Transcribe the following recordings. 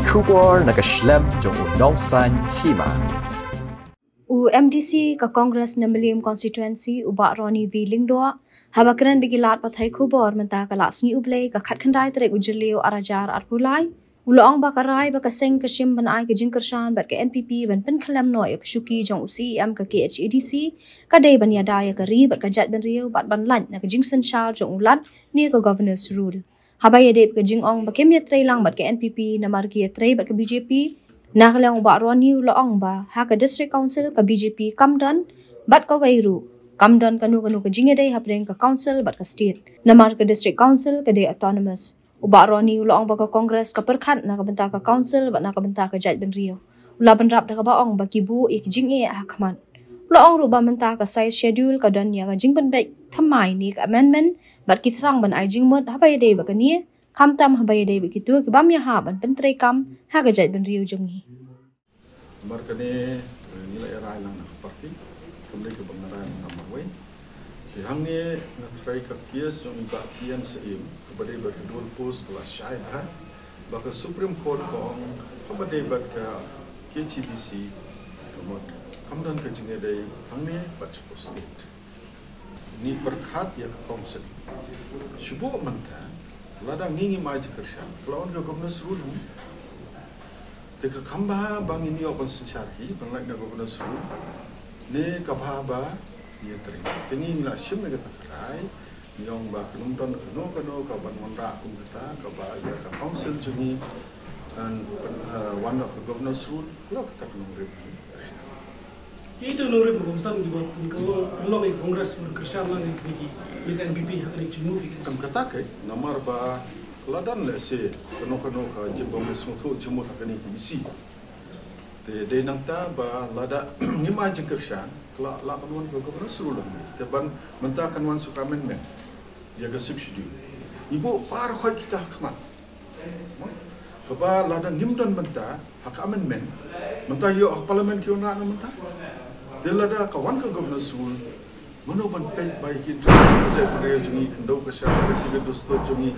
Kubor nakaslem jong unongsan Hima. MDC ka Congress na Milium constituency uba Ronnie v Lingdoa habakran bigilat pathai Kubor menta kalas ni ublay ka khatkhandai tere Ujirliw arajar arpulai uloong bakarai bakaseng kashim banai ka Jingkyrshan bat ka NPP ban penkhalam noi ka shuki jong UCM ka KHADC Kadei ban Ïada ya ka ri bat ka Jaitbynriew bat ban lan na ka Jingkyrshan jong ulat ni ka governors rule habaya dep ka jingong bakem ya trei lang bat ka NPP na margi ya trei bat ka BJP Nakalang ba Ronnie loong ba ha ka district council ka BJP kamdan bat ka Wairu kamdan kanu ka Jingkyrshan hapdeng ka council bat ka state namar ka district council ka de autonomous uba Ronnie loong ba ka congress ka perkhat na ka benta ka council bat na ka benta ka Jaitbynriew ula banrap da ka baong ba kibu ik jingge hakman loong ruba menta ka size schedule ka dan ya ka jingban bai thamai ni ka amendment bat kithrang ban ai jingmot habaya de ba ka ni Kamtam habaya dei begitu ke bam ya haban pentrei kam ha ga Jaitbynriew jongi markane nilai rai lang nak parti kembali ke bangaran namawe di hangne na trai ka kies jong ba pian seim kepada berdua pos kelas syai ha baka supreme court ko kepada bat ka KHADC kemot kamdan ke jinge dei hangne bat state ni perkhat ya council shubo manta Lada ngingi mai Jingkyrshan, kalau orang governor suruh, teka kamba bang ini open sencari, bang lagi governor suruh, ne kababa dia terima. Tengi lah sim mereka terkerai, yang bah kenumpan keno kaban mandra kumita, kabaya ka council juni, dan one of governor suruh, kalau kita kenum ribu. Itu nuri berhubungan di bawah kalau Kongres Jingkyrshan lagi bagi NPP akan dijemur. Kam kata ke, nomor ba keladan lese keno ka jembong mesmutu jemur akan isi. De nangta ba lada ngima Jingkyrshan kala lakuan ke gubernur suruh teban mentakan wan suka amendment dia ke subsidi. Ibu par khoi kita khmat. Keba lada ngimdan menta hak amendment menta yo parlimen ki ora menta. Dilada kawan ke gubernur suruh manoban pek baik interest Jaitbynriew jungi kendau ke syarikat tiga dosto jungi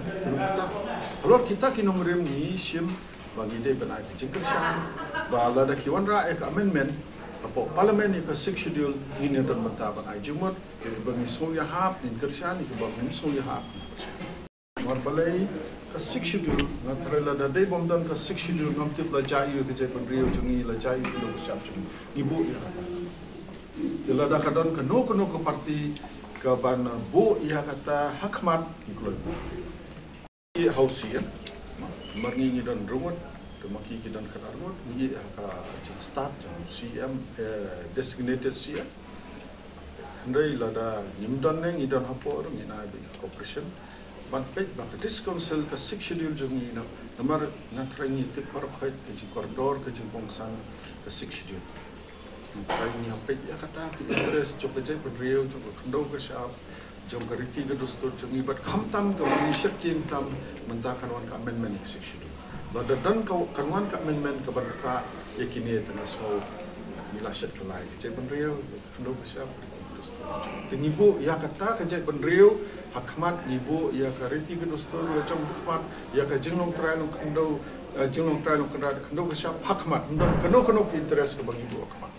kita kinong rem ni sim bagi de benai Jingkyrshan bala da kiwan ra ek amendment apo parliament ke six schedule ni ne tan mata benai jumot ke bagi soya hap Jingkyrshan ke bagi soya hap war balai ke six schedule na tharela da de bomdan ke six schedule ngam tip la jayu ke Jaitbynriew jungi la jayu ke syam jungi ibu ya Bila dah kadang keno ke parti ke ban bu ia kata hakmat ikut. Ia hausian, marni ni dan rumut, kemaki kita dan kadar rumut, ni ka start jang CM designated CM. Hendai lada nimdan neng idan hapor ni na corporation. Ban pek bak discouncil ke six schedule jang ni na nomor na trengi tik parkhait ke koridor ke Bongsan ke six schedule. Kali ni apa dia kata interest cukup Jaitbynriew cukup kendau ke syab jom keriti ke dostor jom ibat kamtam ke manusia kintam mentakan wan ke amendment section. Lada dan kawan ke amendment ke berkata yakini tengah semua milasyat kelai Jaitbynriew kendau ke syab dostor. Tengibu ia kata ke Jaitbynriew hakmat ibu ia keriti ke dostor macam hakmat ia ke jinglong trial kendau jinglong trial kendau ke syab hakmat kendau interest ke bagi ibu hakmat.